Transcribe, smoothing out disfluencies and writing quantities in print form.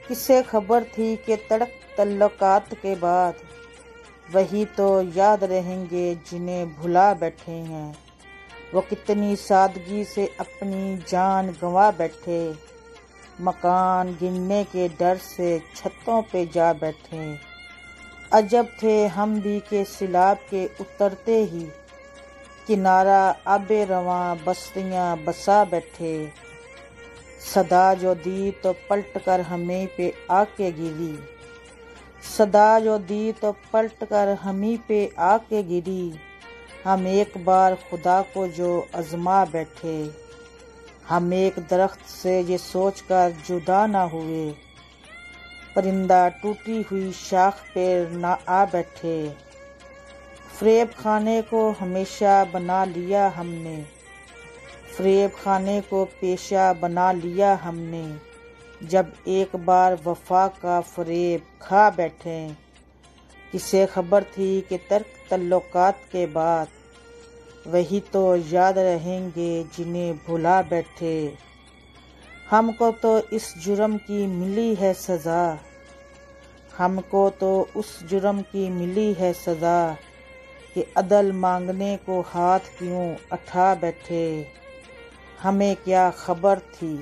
کسے خبر تھی کہ تڑک تعلقات کے بعد وہی تو یاد رہیں گے جنہیں بھلا بیٹھے ہیں۔ وہ کتنی سادگی سے اپنی جان گنوا بیٹھے، مکان گرنے کے ڈر سے چھتوں پہ جا بیٹھے۔ عجب تھے ہم بھی کہ سیلاب کے اترتے ہی کنارہ آب رواں بستیاں بسا بیٹھے۔ صدا جو دی تو پلٹ کر ہمیں پہ آ کے گری، صدا جو دی تو پلٹ کر ہمیں پہ آ کے گری۔ ہم ایک بار خدا کو جو آزما بیٹھے، ہم ایک درخت سے یہ سوچ کر جدا نہ ہوئے، پرندہ ٹوٹی ہوئی شاخ پہ نہ آ بیٹھے۔ فریب کھانے کو ہمیشہ بنا لیا ہم نے، فریب کھانے کو پیشہ بنا لیا ہم نے، جب ایک بار وفا کا فریب کھا بیٹھے۔ کسے خبر تھی کہ ترک تعلقات کے بعد وہی تو یاد رہیں گے جنہیں بھلا بیٹھے۔ ہم کو تو اس جرم کی ملی ہے سزا، ہم کو تو اس جرم کی ملی ہے سزا کہ عدل مانگنے کو ہاتھ کیوں اٹھا بیٹھے۔ ہمیں کیا خبر تھی